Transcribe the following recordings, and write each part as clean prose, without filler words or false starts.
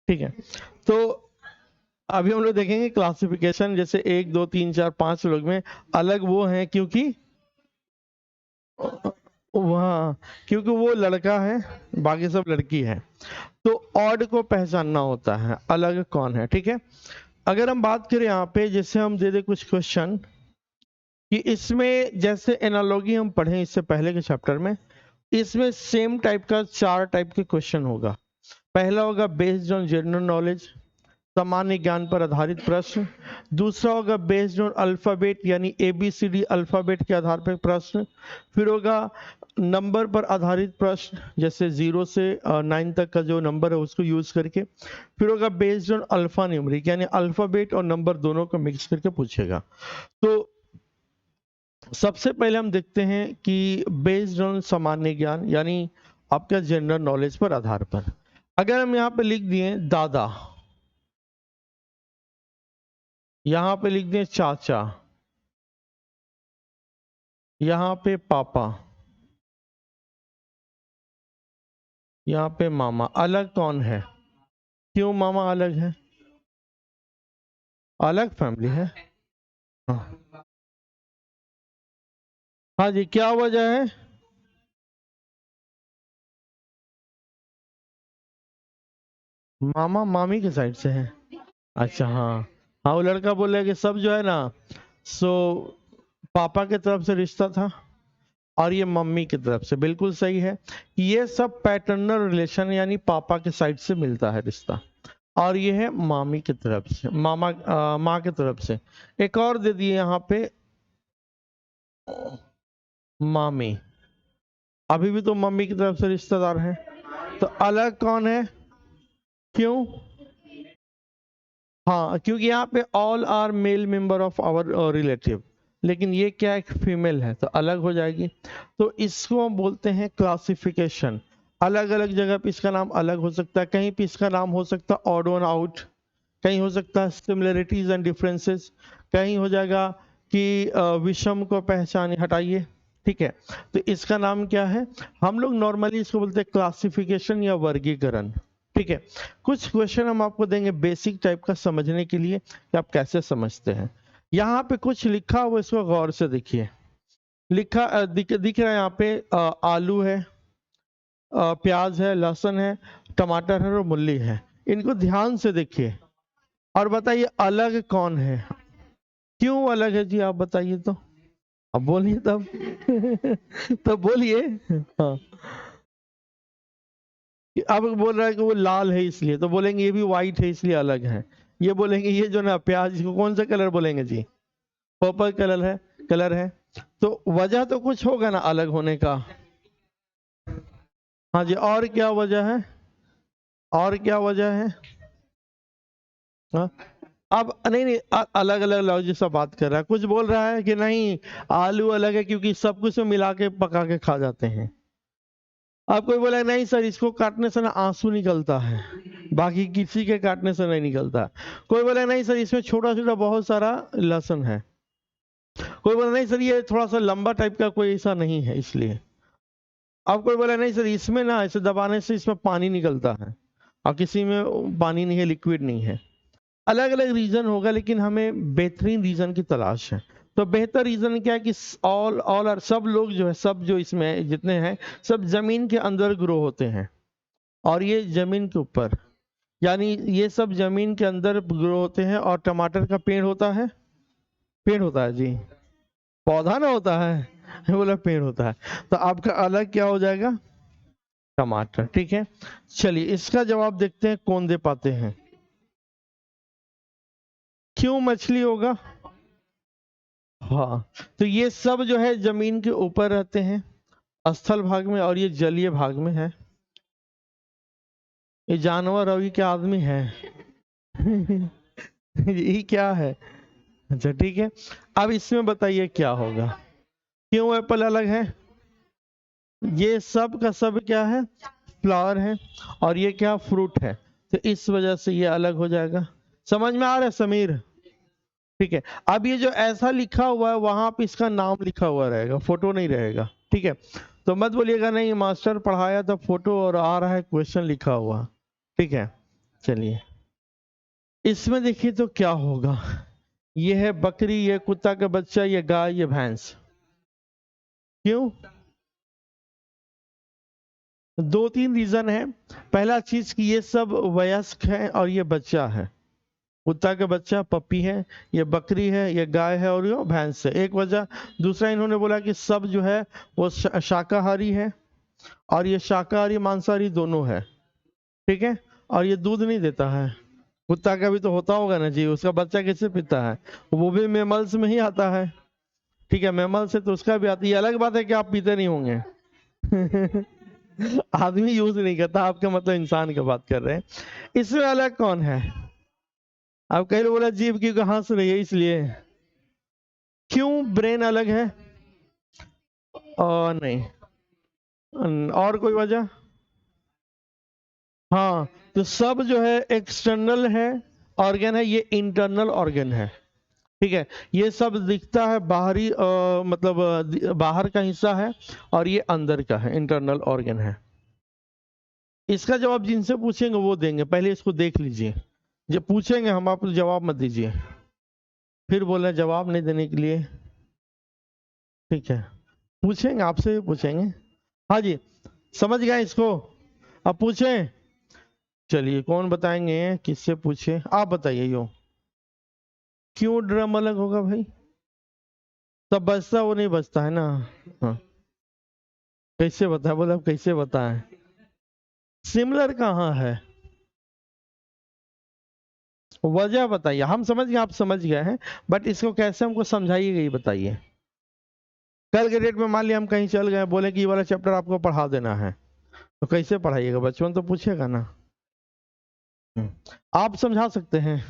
ठीक है। तो अभी हम लोग देखेंगे क्लासिफिकेशन, जैसे 1 2 3 4 5 लोग में अलग वो हैं क्योंकि वहाँ क्योंकि वो लड़का है, बाकी सब लड़की है। तो ऑड को पहचानना होता है, अलग कौन है। ठीक है, अगर हम बात करें यहाँ पे, जैसे हम दे दे कुछ क्वेश्चन कि इसमें जैसे एनालॉजी हम पढ़े इससे पहले के चैप्टर में, इसमें सेम टाइप का 4 टाइप के क्वेश्चन होगा। पहला होगा बेस्ड ऑन जनरल नॉलेज, सामान्य ज्ञान पर आधारित प्रश्न। दूसरा होगा बेस्ड ऑन अल्फाबेट यानी ABCD अल्फाबेट के आधार पर प्रश्न। फिर होगा नंबर पर आधारित प्रश्न, जैसे 0 से 9 तक का जो नंबर है उसको यूज करके। फिर होगा बेस्ड ऑन अल्फा न्यूमेरिक यानी अल्फाबेट और नंबर दोनों को मिक्स करके पूछेगा। तो सबसे पहले हम देखते हैं कि बेस्ड ऑन सामान्य ज्ञान यानी आपका जनरल नॉलेज पर आधार पर, अगर हम यहाँ पे लिख दिए दादा, यहां पे लिख दें चाचा, यहां पे पापा, यहां पे मामा, अलग कौन है? क्यों मामा अलग है? अलग फैमिली है। हाँ, हाँ जी, क्या वजह है? मामा मामी के साइड से है। अच्छा, हाँ हाँ, वो लड़का बोले कि सब जो है ना, सो पापा के तरफ से रिश्ता था और ये मम्मी की तरफ से, बिल्कुल सही है। ये सब पैटर्नल रिलेशन यानी पापा के साइड से मिलता है रिश्ता, और ये है मामी की तरफ से, माँ की तरफ से। एक और दे दिए यहाँ पे मामी, अभी भी तो मम्मी की तरफ से रिश्तेदार है, तो अलग कौन है? क्यों? हाँ, क्योंकि यहाँ पे all are male member of our relative, लेकिन ये क्या एक फीमेल है तो अलग हो जाएगी। तो इसको हम बोलते हैं क्लासिफिकेशन। अलग अलग जगह पे इसका नाम अलग हो सकता है, कहीं पे इसका नाम हो सकता है ऑड वन आउट, कहीं हो सकता है सिमिलरिटीज एंड डिफरेंसेस, कहीं हो जाएगा कि विषम को पहचान हटाइए। ठीक है, तो इसका नाम क्या है? हम लोग नॉर्मली इसको बोलते हैं क्लासिफिकेशन या वर्गीकरण। ठीक है, कुछ क्वेश्चन हम आपको देंगे बेसिक टाइप का समझने के लिए कि आप कैसे समझते हैं। यहाँ पे कुछ लिखा हुआ, इसको गौर से देखिए। लिखा दिख रहा है यहाँ पे आलू है, प्याज है, लहसुन है, टमाटर है और मूली है। इनको ध्यान से देखिए और बताइए अलग कौन है? क्यों अलग है जी, आप बताइए तो। अब बोलिए तब। तो बोलिए। हाँ, अब बोल रहा है कि वो लाल है इसलिए, तो बोलेंगे ये भी व्हाइट है इसलिए अलग है। ये बोलेंगे ये जो ना प्याज, इसको कौन सा कलर बोलेंगे जी? पर्पल कलर है। तो वजह तो कुछ होगा ना अलग होने का। हाँ जी, और क्या वजह है? और क्या वजह है? हाँ, अब नहीं नहीं, अलग अलग लॉजिक से बात कर रहा है। कुछ बोल रहा है कि नहीं आलू अलग है क्योंकि सब कुछ में मिला के पका के खा जाते हैं। अब कोई बोला नहीं सर इसको काटने से ना आंसू निकलता है, बाकी किसी के काटने से नहीं निकलता। कोई बोला नहीं सर इसमें छोटा छोटा बहुत सारा लहसुन है। कोई बोला नहीं सर ये थोड़ा सा लंबा टाइप का कोई ऐसा नहीं है इसलिए। अब कोई बोला नहीं सर इसमें ना ऐसे दबाने से इसमें पानी निकलता है, और किसी में पानी नहीं है, लिक्विड नहीं है। अलग अलग रीजन होगा, लेकिन हमें बेहतरीन रीजन की तलाश है। तो बेहतर रीजन क्या है कि ऑल आर, सब लोग जो है, सब जो इसमें जितने हैं सब जमीन के अंदर ग्रो होते हैं, और ये जमीन के ऊपर, यानी ये सब जमीन के अंदर ग्रो होते हैं। और टमाटर का पेड़ होता है, पेड़ होता है जी, पौधा ना होता है। बोला पेड़ होता है, तो आपका अलग क्या हो जाएगा? टमाटर। ठीक है, चलिए इसका जवाब देखते हैं कौन दे पाते हैं। क्यों मछली होगा? हाँ, तो ये सब जो है जमीन के ऊपर रहते हैं स्थल भाग में, और ये जलीय भाग में है। ये जानवर और ये क्या आदमी है? ये क्या है? अच्छा ठीक है, अब इसमें बताइए क्या होगा? क्यों एप्पल अलग है? ये सब का सब क्या है? फ्लावर है, और ये क्या? फ्रूट है। तो इस वजह से ये अलग हो जाएगा। समझ में आ रहा है समीर? ठीक है, अब ये जो ऐसा लिखा हुआ है वहां पे इसका नाम लिखा हुआ रहेगा, फोटो नहीं रहेगा। ठीक है, तो मत बोलिएगा नहीं मास्टर पढ़ाया था फोटो और आ रहा है क्वेश्चन लिखा हुआ। ठीक है, चलिए इसमें देखिए तो क्या होगा, ये है बकरी, ये कुत्ता का बच्चा, ये गाय, ये भैंस। क्यों? दो तीन रीजन है। पहला चीज कि ये सब वयस्क है और ये बच्चा है। कुत्ता का बच्चा पप्पी है, ये बकरी है, ये गाय है और ये भैंस है, एक वजह। दूसरा इन्होंने बोला कि सब जो है वो शाकाहारी है और ये शाकाहारी मांसाहारी दोनों है, ठीक है। और ये दूध नहीं देता है। कुत्ता का भी तो होता होगा ना जी, उसका बच्चा कैसे पीता है? वो भी मेमल्स में ही आता है, ठीक है, मेमल से तो उसका भी आता है। ये अलग बात है कि आप पीते नहीं होंगे आदमी यूज नहीं करता, आपका मतलब इंसान की बात कर रहे हैं। इसमें अलग कौन है? अब कई लोग बोला जीव क्योंकि हंस रही है इसलिए। क्यों ब्रेन अलग है? और नहीं, और कोई वजह? हाँ, तो सब जो है एक्सटर्नल है ऑर्गन है, ये इंटरनल ऑर्गन है, ठीक है। ये सब दिखता है बाहरी मतलब बाहर का हिस्सा है और ये अंदर का है, इंटरनल ऑर्गन है। इसका जवाब जिनसे पूछेंगे वो देंगे, पहले इसको देख लीजिए। जब पूछेंगे हम, आप जवाब मत दीजिए, फिर बोले जवाब नहीं देने के लिए, ठीक है। पूछेंगे, आपसे भी पूछेंगे। हाँ जी, समझ गए इसको? अब पूछें? चलिए कौन बताएंगे, किससे पूछे? आप बताइए। यो क्यों ड्रम अलग होगा भाई? तब बजता वो नहीं बजता है ना। हाँ, कैसे बताए? बोले अब कैसे बताएं? सिमिलर कहाँ है? वजह बताइए। हम समझ गए, आप समझ गए हैं, बट इसको कैसे हमको समझाइएगा ये बताइए। कल के डेट में मान लिया हम कहीं चल गए, बोले कि ये वाला चैप्टर आपको पढ़ा देना है, तो कैसे पढ़ाइएगा? बचपन तो पूछेगा ना। आप समझा सकते हैं,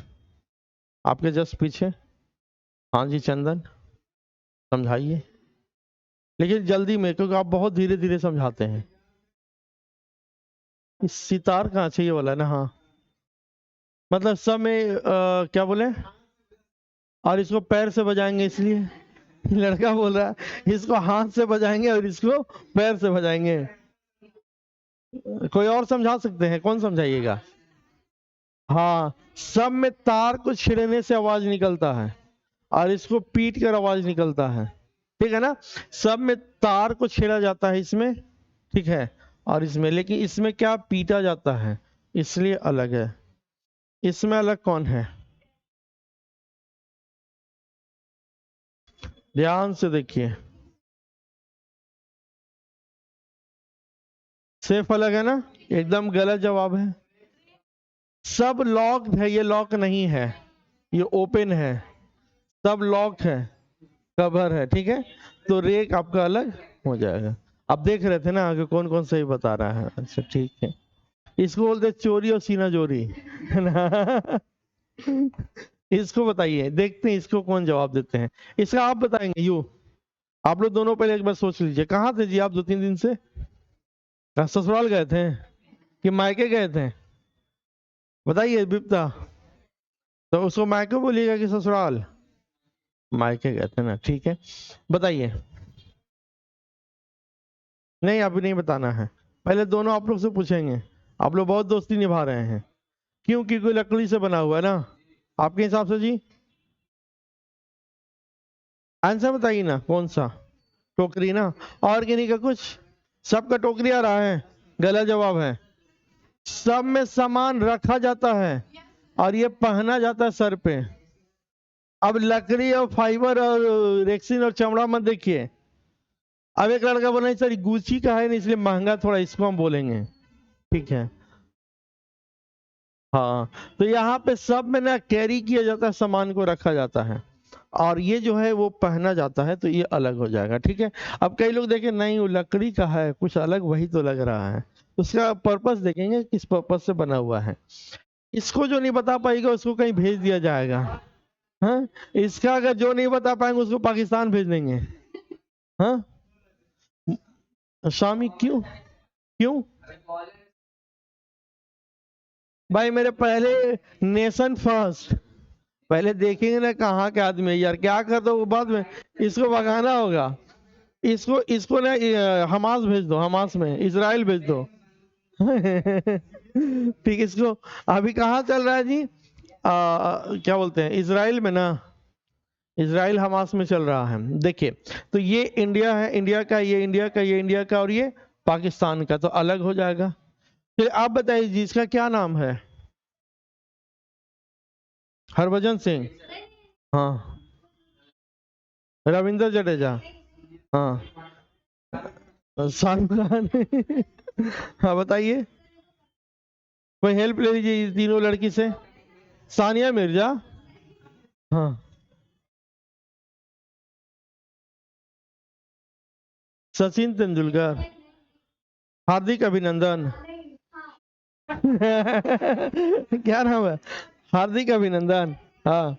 आपके जस्ट पीछे। हाँ जी चंदन, समझाइए, लेकिन जल्दी में, क्योंकि आप बहुत धीरे धीरे समझाते हैं। इस सितार कहाँ चाहिए वाला ना? हाँ, मतलब सब में क्या बोले? और इसको पैर से बजाएंगे इसलिए लड़का बोल रहा है इसको हाथ से बजाएंगे और इसको पैर से बजाएंगे। कोई और समझा सकते हैं? कौन समझाइएगा? हाँ, सब में तार को छिड़ने से आवाज निकलता है और इसको पीट कर आवाज निकलता है, ठीक है ना। सब में तार को छेड़ा जाता है इसमें, ठीक है, और इसमें, लेकिन इसमें क्या पीटा जाता है, इसलिए अलग है। इसमें अलग कौन है? ध्यान से देखिए, सिर्फ अलग है ना? एकदम गलत जवाब है। सब लॉक्ड है, ये लॉक नहीं है, ये ओपन है। सब लॉक है, कवर है, ठीक है। तो रेक आपका अलग हो जाएगा। आप देख रहे थे ना कि कौन कौन सही बता रहा है। अच्छा ठीक है, इसको बोलते चोरी और सीना जोरी, है ना इसको बताइए, देखते हैं इसको कौन जवाब देते हैं। इसका आप बताएंगे। यू आप लोग दोनों पहले एक बार सोच लीजिए, कहाँ थे जी आप 2-3 दिन से? ससुराल गए थे कि मायके गए थे? बताइए बिपता। तो उसको मायके बोलिएगा कि ससुराल? मायके गए थे ना, ठीक है। बताइए। नहीं, अभी नहीं बताना है, पहले दोनों आप लोग से पूछेंगे। आप लोग बहुत दोस्ती निभा रहे हैं, क्योंकि कोई लकड़ी से बना हुआ है ना, आपके हिसाब से जी। आंसर बताइए ना, कौन सा? टोकरी ना, ऑर्गेनिक का कुछ? सबका टोकरी आ रहा है, गलत जवाब है। सब में सामान रखा जाता है और ये पहना जाता है सर पे। अब लकड़ी और फाइबर और रेक्सिन और चमड़ा मत देखिए। अब एक लड़का बोला सर गुची का है ना इसलिए महंगा, थोड़ा इसको हम बोलेंगे, ठीक है। हाँ, तो यहाँ पे सब में ना कैरी किया जाता है, सामान को रखा जाता है, और ये जो है वो पहना जाता है, तो ये अलग हो जाएगा, ठीक है। अब कई लोग देखें नहीं वो लकड़ी का है, कुछ अलग वही तो लग रहा है, उसका पर्पस देखेंगे किस पर्पस से बना हुआ है। इसको जो नहीं बता पाएगा उसको कहीं भेज दिया जाएगा। हाँ, इसका अगर जो नहीं बता पाएंगे उसको पाकिस्तान भेज देंगे। हाँ, शामी क्यों? क्यों भाई? मेरे पहले नेशन फर्स्ट, पहले देखेंगे ना कहाँ के आदमी है यार, क्या कर दो बाद में। इसको भगाना होगा, इसको इसको ना हमास भेज दो, हमास में इजराइल भेज दो ठीक है, इसको अभी कहाँ चल रहा है जी? क्या बोलते हैं, इजराइल में ना, इजराइल हमास में चल रहा है। देखिए, तो ये इंडिया है, इंडिया का, ये इंडिया का, ये इंडिया का, और ये पाकिस्तान का, तो अलग हो जाएगा। फिर आप बताइए जी, इसका क्या नाम है? हरभजन सिंह? हाँ। रविंद्र जडेजा? हाँ। शाहरुख खान? हाँ बताइए, कोई हेल्प ले लीजिए इस तीनों लड़की से। सानिया मिर्जा? हाँ। सचिन तेंदुलकर? हार्दिक अभिनंदन? क्या नाम है? हार्दिक अभिनंदन? हाँ।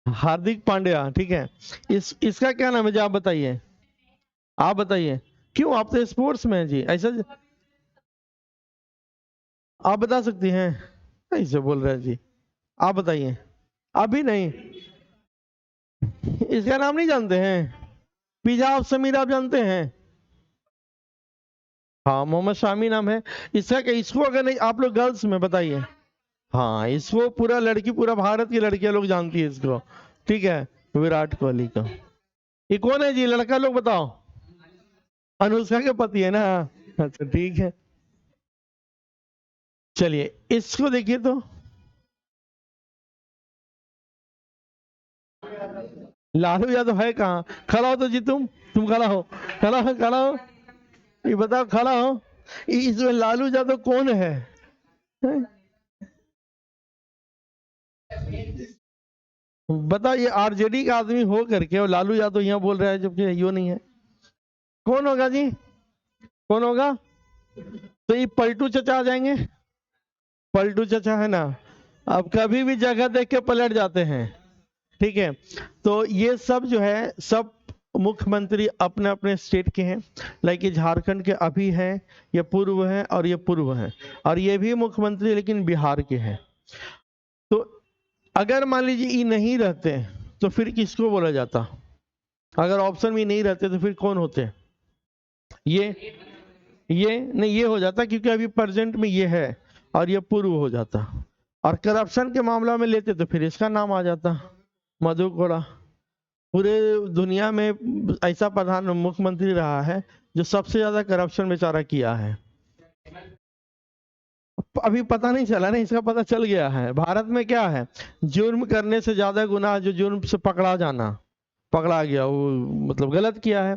हार्दिक पांड्या, ठीक है। इसका क्या नाम है जी, आप बताइए, आप बताइए। क्यों, आप तो स्पोर्ट्स में हैं जी, ऐसा आप बता सकती हैं? ऐसे बोल रहे हैं जी, आप बताइए। अभी नहीं? इसका नाम नहीं जानते हैं? पिज़्ज़ा ऑफ समीर आप जानते हैं? हाँ, मोहम्मद शामी नाम है इसका। क्या इसको अगर नहीं, आप लोग गर्ल्स में बताइए। हाँ, इसको पूरा लड़की, पूरा भारत की लड़कियां लोग जानती है इसको, ठीक है। विराट कोहली का। ये कौन है जी, लड़का लोग बताओ? अनुष्का के पति है ना? अच्छा ठीक है। चलिए इसको देखिए तो, लालू यादव है कहाँ? खड़ा हो तो जी, तुम खड़ा हो, खड़ा हो, खड़ा हो, ये बताओ, खड़ा हो। इसमें लालू यादव कौन है? हैं? बताओ, ये आरजेडी का आदमी हो करके और लालू यादव यहाँ बोल रहा है, जबकि यो नहीं है। कौन होगा जी, कौन होगा? तो ये पलटू चचा आ जाएंगे। पलटू चचा है ना, अब कभी भी जगह देख के पलट जाते हैं, ठीक है। तो ये सब जो है, सब मुख्यमंत्री अपने अपने स्टेट के हैं। लाइक ये झारखंड के अभी हैं, ये पूर्व हैं, और ये पूर्व हैं, और ये भी मुख्यमंत्री लेकिन बिहार के हैं। तो अगर मान लीजिए ये नहीं रहते तो फिर किसको बोला जाता? अगर ऑप्शन में नहीं रहते तो फिर कौन होते? ये नहीं, ये हो जाता, क्योंकि अभी प्रेजेंट में ये है, और ये पूर्व हो जाता। और करप्शन के मामला में लेते तो फिर इसका नाम आ जाता, मधु कोड़ा। पूरे दुनिया में ऐसा प्रधान मुख्यमंत्री रहा है जो सबसे ज्यादा करप्शन बेचारा किया है। अभी पता नहीं चला ना, इसका पता चल गया है। भारत में क्या है, जुर्म करने से ज्यादा गुनाह जो जुर्म से पकड़ा जाना, पकड़ा गया वो मतलब गलत किया है,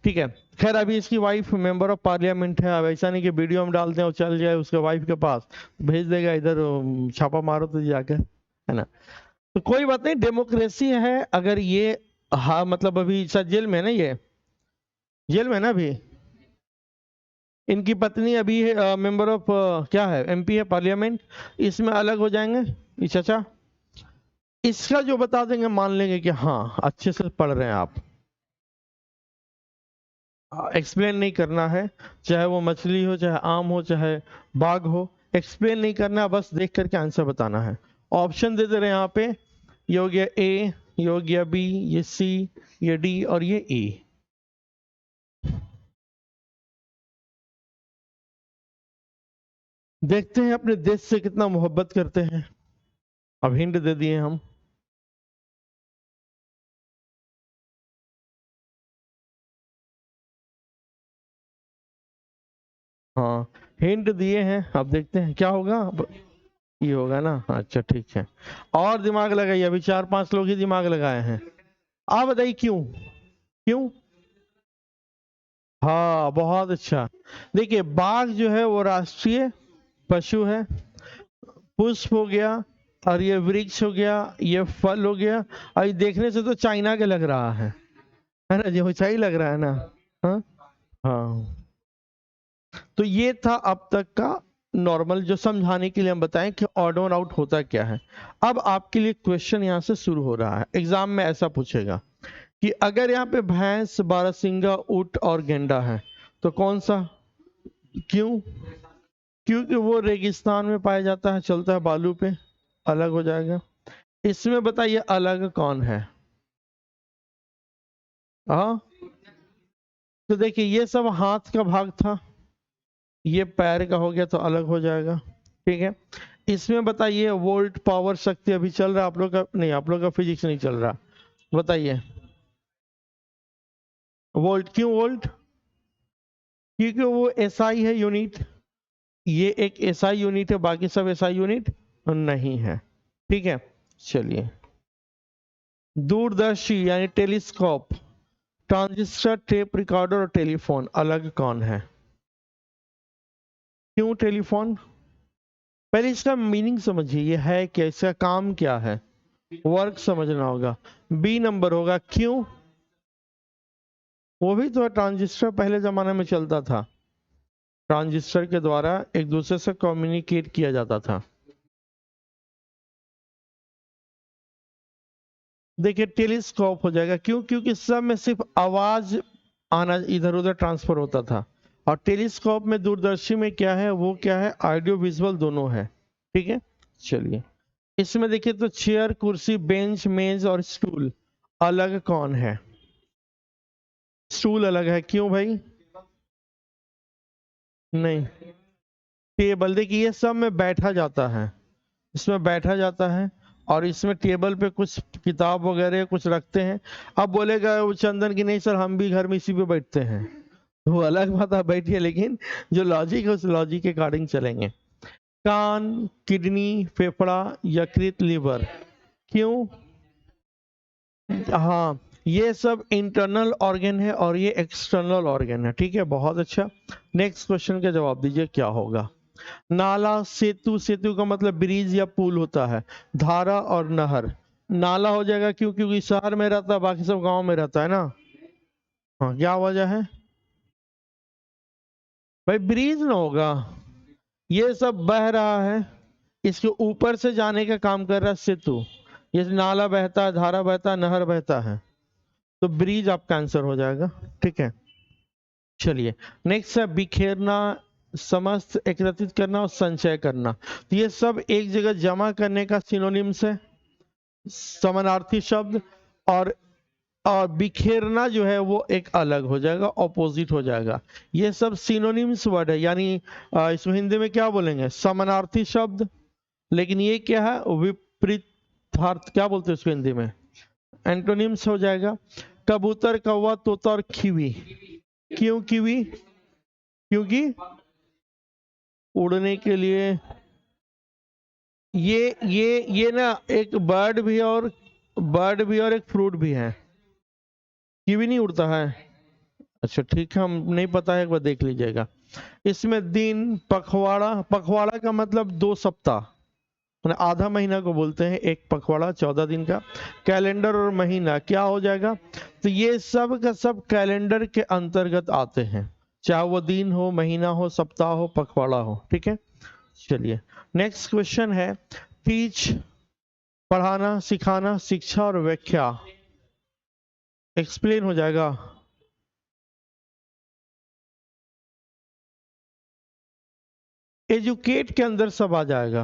ठीक है। खैर, अभी इसकी वाइफ मेंबर ऑफ पार्लियामेंट है। अब ऐसा नहीं कि वीडियो हम डालते हैं और चल जाए उसके वाइफ के पास, भेज देगा इधर, छापा मारो तो जाकर, है ना। तो कोई बात नहीं, डेमोक्रेसी है। अगर ये, हाँ मतलब अभी शायद जेल में है ना, ये जेल में है ना अभी। इनकी पत्नी अभी है मेंबर ऑफ, क्या है, एमपी है, पार्लियामेंट। इसमें अलग हो जाएंगे ये चचा। इसका जो बता देंगे मान लेंगे कि हाँ अच्छे से पढ़ रहे हैं आप। एक्सप्लेन नहीं करना है, चाहे वो मछली हो, चाहे आम हो, चाहे बाघ हो, एक्सप्लेन नहीं करना, बस देख करके आंसर बताना है। ऑप्शन दे दे रहे हैं यहाँ पे, ये हो गया ए, ये हो गया बी, ये सी, ये डी, और ये ई। देखते हैं अपने देश से कितना मोहब्बत करते हैं। अब हिंट दे दिए हम। हाँ, हिंट दिए हैं, अब देखते हैं क्या होगा। अब ये होगा ना, अच्छा ठीक है। और दिमाग लगाइए, अभी 4-5 लोग ही दिमाग लगाए हैं। आप बताइए क्यों? क्यों? हाँ, बहुत अच्छा। देखिए, बाघ जो है वो राष्ट्रीय पशु है, पुष्प हो गया, और ये वृक्ष हो गया, ये फल हो गया, और ये देखने से तो चाइना के लग रहा है ना जी, वो सही लग रहा है ना? हाँ। हाँ, तो ये था अब तक का नॉर्मल, जो समझाने के लिए हम बताएं कि ऑड और आउट होता क्या है। अब आपके लिए क्वेश्चन यहाँ से शुरू हो रहा है, एग्जाम में ऐसा पूछेगा कि अगर यहाँ पे भैंस, बारहसिंगा, ऊंट और गेंडा है तो कौन सा? क्यों? क्योंकि वो रेगिस्तान में पाया जाता है, चलता है बालू पे, अलग हो जाएगा। इसमें बताइए अलग कौन है? हाँ, तो देखिए ये सब हाथ का भाग था, ये पैर का हो गया तो अलग हो जाएगा, ठीक है। इसमें बताइए वोल्ट पावर शक्ति अभी चल रहा है आप लोग का? नहीं, आप लोग का फिजिक्स नहीं चल रहा, बताइए वोल्ट। क्यों वोल्ट? क्योंकि वो एसआई है यूनिट, ये एक एसआई यूनिट है, बाकी सब एसआई यूनिट नहीं है, ठीक है। चलिए, दूरदर्शी यानी टेलीस्कोप, ट्रांजिस्टर, टेप रिकॉर्डर और टेलीफोन अलग कौन है? क्यों टेलीफोन? पहले इसका मीनिंग समझिए, ये है क्या, इसका काम क्या है, वर्क समझना होगा। बी नंबर होगा क्यों? वो भी तो ट्रांजिस्टर पहले जमाने में चलता था, ट्रांजिस्टर के द्वारा एक दूसरे से कम्युनिकेट किया जाता था। देखिए टेलीस्कोप हो जाएगा, क्यों? क्योंकि सब में सिर्फ आवाज आना इधर उधर ट्रांसफर होता था, और टेलीस्कोप में दूरदर्शी में क्या है, वो क्या है, ऑडियो विजुअल दोनों है, ठीक है। चलिए, इसमें देखिए तो चेयर, कुर्सी, बेंच, मेज और स्टूल अलग कौन है? स्टूल अलग है, क्यों भाई? नहीं, टेबल, देखिए ये सब में बैठा जाता है, इसमें बैठा जाता है, और इसमें टेबल पे कुछ किताब वगैरह कुछ रखते हैं। अब बोलेगा वो चंदन की नहीं सर हम भी घर में इसी पे बैठते हैं, तो वो अलग बात, आप बैठिए, लेकिन जो लॉजिक है उस लॉजिक के अकॉर्डिंग चलेंगे। कान, किडनी, फेफड़ा, यकृत, लीवर, क्यों? हाँ, ये सब इंटरनल ऑर्गन है और ये एक्सटर्नल ऑर्गन है, ठीक है, बहुत अच्छा। नेक्स्ट क्वेश्चन का जवाब दीजिए क्या होगा? नाला, सेतु, सेतु का मतलब ब्रिज या पुल होता है, धारा और नहर। नाला हो जाएगा क्यों? क्योंकि शहर में रहता है, बाकी सब गांव में रहता है ना। हाँ, क्या वजह है भाई? ब्रिज ना होगा, ये सब बह रहा है, इसके ऊपर से जाने का काम कर रहा है सेतु। ये नाला बहता है, धारा बहता है, नहर बहता है, तो ब्रिज आपका आंसर हो जाएगा, ठीक है। चलिए, नेक्स्ट है बिखेरना, समस्त एकत्रित करना और संचय करना। तो ये सब एक जगह जमा करने का सिनोनिम्स है, समानार्थी शब्द। और बिखेरना जो है वो एक अलग हो जाएगा, ऑपोजिट हो जाएगा। ये सब सिनोनिम्स वर्ड है, यानी इसमें हिंदी में क्या बोलेंगे, समानार्थी शब्द, लेकिन ये क्या है, विपरीतार्थ, क्या बोलते हैं उसको हिंदी में, एंटोनिम्स हो जाएगा। कबूतर, कौवा, तोता और कीवी, क्यों कीवी? क्योंकि उड़ने के लिए, ये ना एक बर्ड भी है, और बर्ड भी और एक फ्रूट भी है, कीवी नहीं उड़ता है। अच्छा ठीक है, हम नहीं पता है, एक बार देख लीजिएगा। इसमें दिन, पखवाड़ा, पखवाड़ा का मतलब 2 सप्ताह, मैंने आधा महीना को बोलते हैं, एक पखवाड़ा 14 दिन का। कैलेंडर और महीना क्या हो जाएगा? तो ये सब का सब कैलेंडर के अंतर्गत आते हैं, चाहे वो दिन हो, महीना हो, सप्ताह हो, पखवाड़ा हो, ठीक है। चलिए, नेक्स्ट क्वेश्चन है, टीच, पढ़ाना, सिखाना, शिक्षा और व्याख्या, एक्सप्लेन हो जाएगा। एजुकेट के अंदर सब आ जाएगा,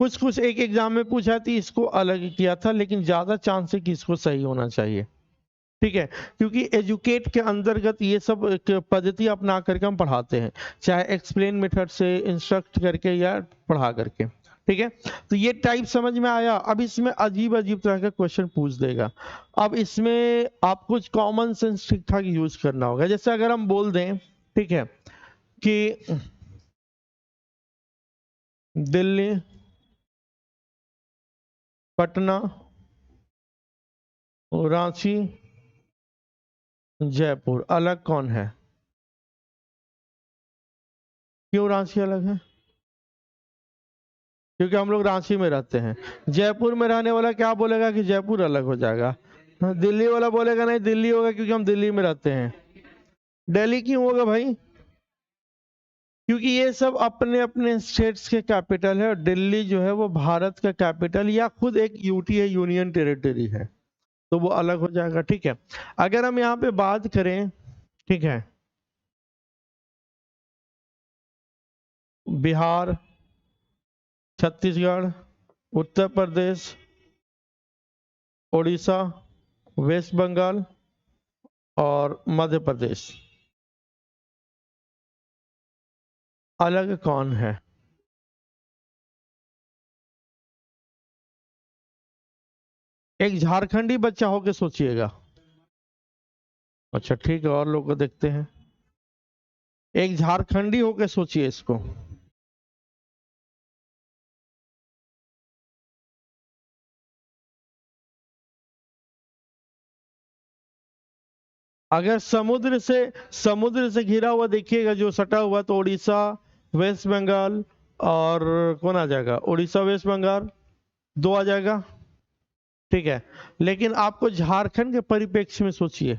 कुछ कुछ एक एग्जाम में पूछा थी, इसको अलग किया था, लेकिन ज्यादा चांस है कि इसको सही होना चाहिए, ठीक है। क्योंकि एजुकेट के अंतर्गत ये सब एक पद्धति अपना करके हम पढ़ाते हैं, चाहे एक्सप्लेन मेथड से, इंस्ट्रक्ट करके, या पढ़ा करके, ठीक है। तो ये टाइप समझ में आया। अब इसमें अजीब अजीब तरह का क्वेश्चन पूछ देगा, अब इसमें आप कुछ कॉमन सेंस ठीक ठाक यूज करना होगा। जैसे अगर हम बोल दें, ठीक है, कि दिल्ली, पटना, रांची, जयपुर अलग कौन है? क्यों रांची अलग है? क्योंकि हम लोग रांची में रहते हैं। जयपुर में रहने वाला क्या बोलेगा कि जयपुर अलग हो जाएगा। हाँ, दिल्ली वाला बोलेगा नहीं दिल्ली होगा, क्योंकि हम दिल्ली में रहते हैं। दिल्ली क्यों होगा भाई? क्योंकि ये सब अपने अपने स्टेट्स के कैपिटल है, और दिल्ली जो है वो भारत का कैपिटल या खुद एक यूटी है, यूनियन टेरिटरी है, तो वो अलग हो जाएगा, ठीक है। अगर हम यहाँ पे बात करें, ठीक है, बिहार, छत्तीसगढ़, उत्तर प्रदेश, उड़ीसा, वेस्ट बंगाल और मध्य प्रदेश, अलग कौन है? एक झारखंडी बच्चा होके सोचिएगा। अच्छा ठीक है, और लोग को देखते हैं। एक झारखंडी होके सोचिए इसको। अगर समुद्र से घिरा हुआ देखिएगा जो सटा हुआ, तो उड़ीसा, वेस्ट बंगाल, और कौन आ जाएगा? उड़ीसा, वेस्ट बंगाल, दो आ जाएगा। ठीक है, लेकिन आपको झारखंड के परिप्रेक्ष्य में सोचिए।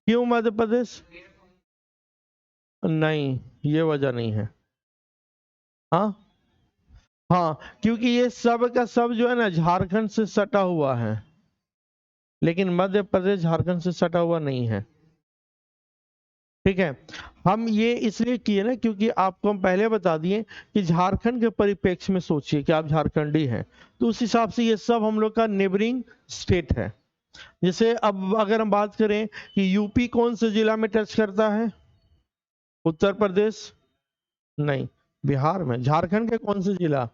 क्यों मध्य प्रदेश? नहीं, ये वजह नहीं है। हाँ हाँ, क्योंकि ये सब का सब जो है ना झारखंड से सटा हुआ है, लेकिन मध्य प्रदेश झारखंड से सटा हुआ नहीं है। ठीक है, हम ये इसलिए किए ना क्योंकि आपको हम पहले बता दिए कि झारखंड के परिप्रेक्ष्य में सोचिए कि आप झारखंडी हैं, तो उस हिसाब से ये सब हम लोग का नेबरिंग स्टेट है। जैसे अब अगर हम बात करें कि यूपी कौन से जिला में टच करता है? उत्तर प्रदेश? नहीं। बिहार में? झारखंड के कौन से जिला?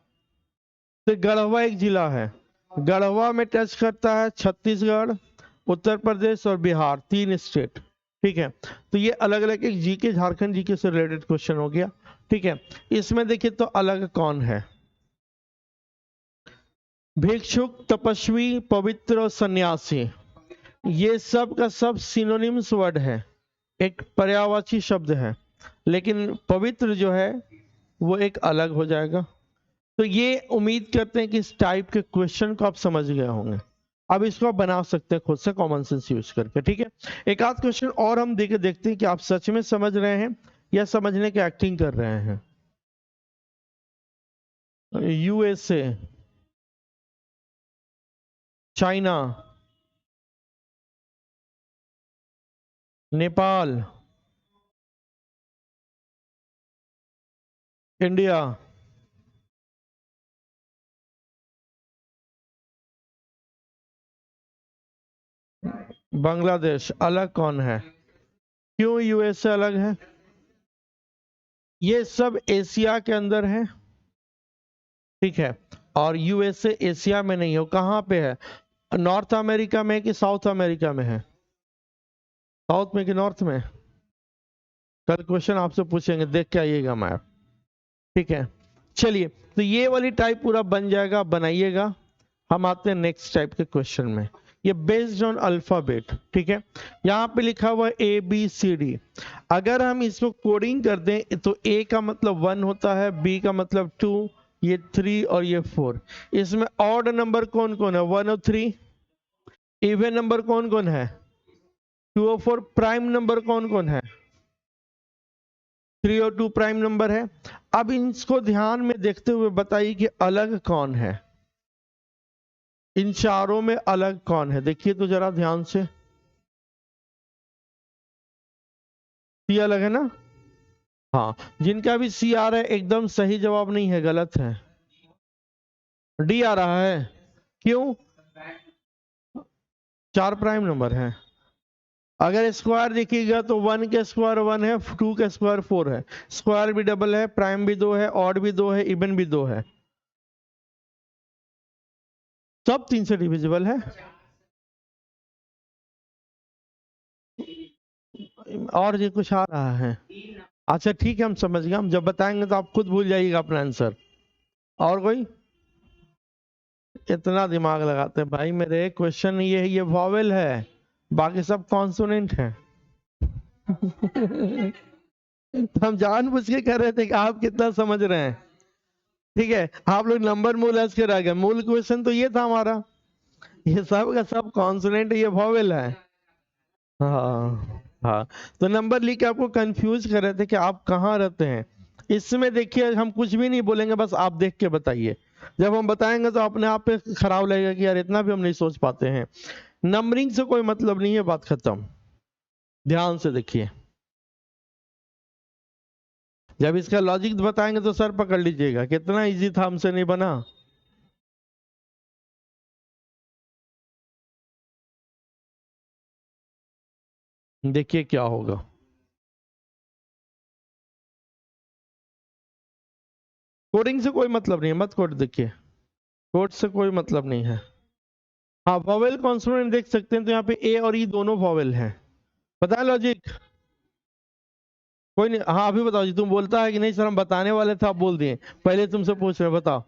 तो गढ़वा एक जिला है, गढ़वा में टच करता है छत्तीसगढ़, उत्तर प्रदेश और बिहार, तीन स्टेट। ठीक है, तो ये अलग अलग एक जीके, झारखंड जीके से रिलेटेड क्वेश्चन हो गया। ठीक है, इसमें देखिए तो अलग कौन है? भिक्षुक, तपस्वी, पवित्र और सन्यासी, ये सब का सब सिनोनिम्स वर्ड है, एक पर्यायवाची शब्द है, लेकिन पवित्र जो है वो एक अलग हो जाएगा। तो ये उम्मीद करते हैं कि इस टाइप के क्वेश्चन को आप समझ गए होंगे। अब इसको आप बना सकते हैं खुद से कॉमन सेंस यूज करके। ठीक है, एक आध क्वेश्चन और हम देखते हैं कि आप सच में समझ रहे हैं या समझने की एक्टिंग कर रहे हैं। USA, China, Nepal, India, Bangladesh. अलग कौन है? क्यों यूएसए अलग है? ये सब एशिया के अंदर है। ठीक है, और यूएसए एशिया में नहीं हो, कहाँ पे है? नॉर्थ अमेरिका में कि साउथ अमेरिका में है? साउथ में कि नॉर्थ में? कल क्वेश्चन आपसे पूछेंगे, देख के आइएगा मैप। ठीक है, चलिए, तो ये वाली टाइप पूरा बन जाएगा, बनाइएगा। हम आते हैं नेक्स्ट टाइप के क्वेश्चन में। ये बेस्ड ऑन अल्फाबेट। ठीक है, यहाँ पे लिखा हुआ ए बी सी डी। अगर हम इसको कोडिंग कर दें तो ए का मतलब 1 होता है, बी का मतलब 2, ये 3 और ये 4। इसमें ऑड नंबर कौन कौन है? 1 और 3। इवन नंबर कौन कौन है? 2 और 4। प्राइम नंबर कौन कौन है? 3 और 2 प्राइम नंबर है। अब इसको ध्यान में देखते हुए बताइए कि अलग कौन है? इन चारों में अलग कौन है? देखिए तो जरा ध्यान से। सी अलग है ना? हाँ, जिनका भी सी आ रहा है एकदम सही जवाब नहीं है, गलत है। डी आ रहा है। क्यों? 4 प्राइम नंबर है। अगर स्क्वायर देखिएगा तो 1 के स्क्वायर 1 है, 2 के स्क्वायर 4 है, स्क्वायर भी डबल है, प्राइम भी 2 है, ऑड भी 2 है, इवन भी 2 है, सब 3 से डिविजिबल है। और ये कुछ आ रहा है? अच्छा ठीक है, हम समझ गए, हम जब बताएंगे तो आप खुद भूल जाइएगा अपना आंसर। और कोई? इतना दिमाग लगाते हैं भाई मेरे। क्वेश्चन ये वॉवेल है, बाकी सब कॉन्सोनेंट है। तो हम जानबूझ के कर रहे थे कि आप कितना समझ रहे हैं। ठीक है, आप लोग नंबर मूल हंस के रह गए, मूल क्वेश्चन तो ये था हमारा। ये सब का सब कॉन्सोनेंट, ये वॉवेल है। हाँ हाँ, तो नंबर लिख के आपको कंफ्यूज कर रहे थे कि आप कहाँ रहते हैं। इसमें देखिए हम कुछ भी नहीं बोलेंगे, बस आप देख के बताइए। जब हम बताएंगे तो अपने आप पे खराब लगेगा कि यार इतना भी हम नहीं सोच पाते हैं। नंबरिंग से कोई मतलब नहीं है, बात खत्म। ध्यान से देखिए, जब इसका लॉजिक बताएंगे तो सर पकड़ लीजिएगा, कितना इजी था, हमसे नहीं बना। देखिए क्या होगा। कोडिंग से कोई मतलब नहीं है, मत कोड, देखिए कोड से कोई मतलब नहीं है। हाँ वॉवेल कॉन्सोनेंट देख सकते हैं, तो यहाँ पे ए और ई दोनों वॉवेल हैं, पता है लॉजिक? कोई नहीं, हाँ अभी बताओ जी, तुम बोलता है कि नहीं सर हम बताने वाले थे आप बोल दिए, पहले तुमसे पूछ रहे, बताओ।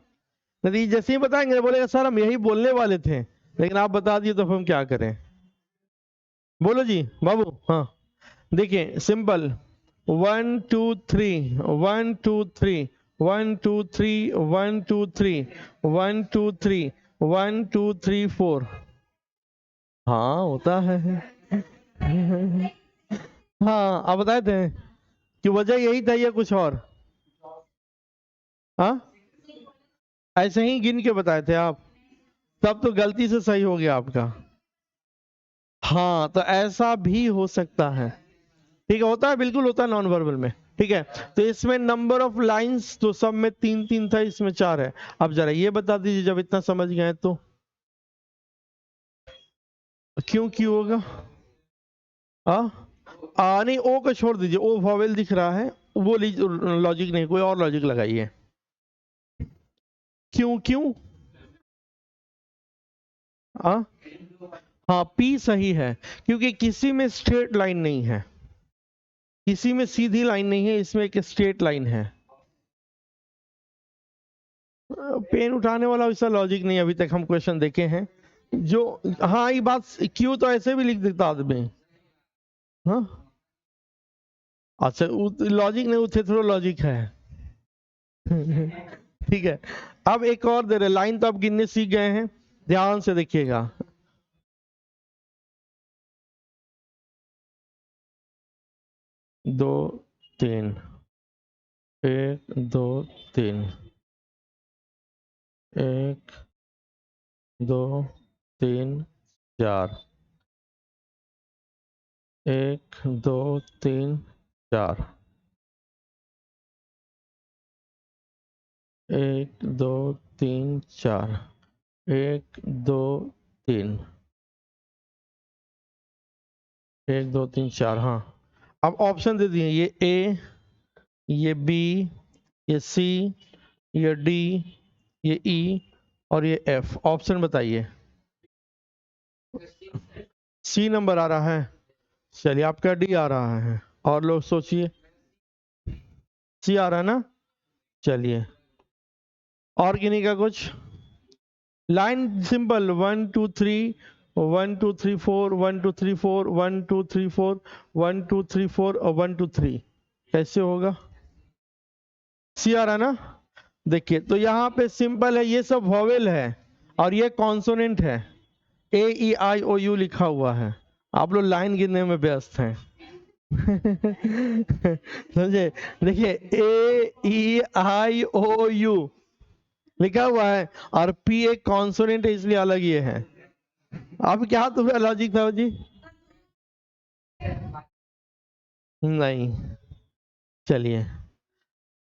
नहीं जैसे ही बताएंगे बोलेगा सर हम यही बोलने वाले थे, लेकिन आप बता दिए तो हम क्या करें। बोलो जी बाबू। हाँ देखिए सिंपल, 1 2 3, 1 2 3, 1 2 3, 1 2 3, 1 2 3, 1 2 3 4। हाँ होता है। हाँ आप बताए थे कि वजह यही था या कुछ और? हाँ ऐसे ही गिन के बताए थे आप, तब तो गलती से सही हो गया आपका। हाँ तो ऐसा भी हो सकता है, ठीक है, होता है, बिल्कुल होता है नॉन वर्बल में। ठीक है, तो इसमें नंबर ऑफ लाइंस तो सब में 3 3 था, इसमें 4 है। अब जरा ये बता दीजिए, जब इतना समझ गए तो क्यों क्यों होगा? नहीं ओ को छोड़ दीजिए, ओ वॉवेल दिख रहा है, वो लॉजिक नहीं, कोई और लॉजिक लगाइए। क्यों क्यों? आ? हाँ पी सही है, क्योंकि किसी में स्ट्रेट लाइन नहीं है, किसी में सीधी लाइन नहीं है, इसमें एक स्ट्रेट लाइन है। पेन उठाने वाला वैसा लॉजिक नहीं, अभी तक हम क्वेश्चन देखे हैं जो। हाँ ये बात, क्यों तो ऐसे भी लिख देता आदमी। हाँ अच्छा लॉजिक नहीं, उसे थोड़ा लॉजिक है। ठीक है, अब एक और दे रहे, लाइन तो आप गिनने सीख गए हैं, ध्यान से देखिएगा। 2 3, 1 2 3, 1 2 3 4, 1 2 3 4, 1 2 3 4, 1 2 3, 1 2 3 4। हाँ अब ऑप्शन दे दिए, ये ए, ये बी, ये सी, ये डी, ये ई और ये एफ। ऑप्शन बताइए। सी नंबर आ रहा है, चलिए आपका डी आ रहा है, और लोग सोचिए। सी आ रहा है ना, चलिए और किन्हीं का कुछ? लाइन सिंपल, 1 2 3, 1 2 3 4, 1 2 3 4, 1 2 3 4, 1 2 3 4 और 1 2 3, कैसे होगा? सी आ रहा है ना, देखिए तो यहाँ पे सिंपल है, ये सब वॉवेल है और ये कॉन्सोनेंट है, ए ई आई ओ यू लिखा हुआ है, आप लोग लाइन गिनने में व्यस्त हैं। समझे? देखिए ए ई आई ओ यू लिखा हुआ है, और पी एक कॉन्सोनेंट है, इसलिए अलग ये है। अब क्या तुम्हें लॉजिक था जी? नहीं, चलिए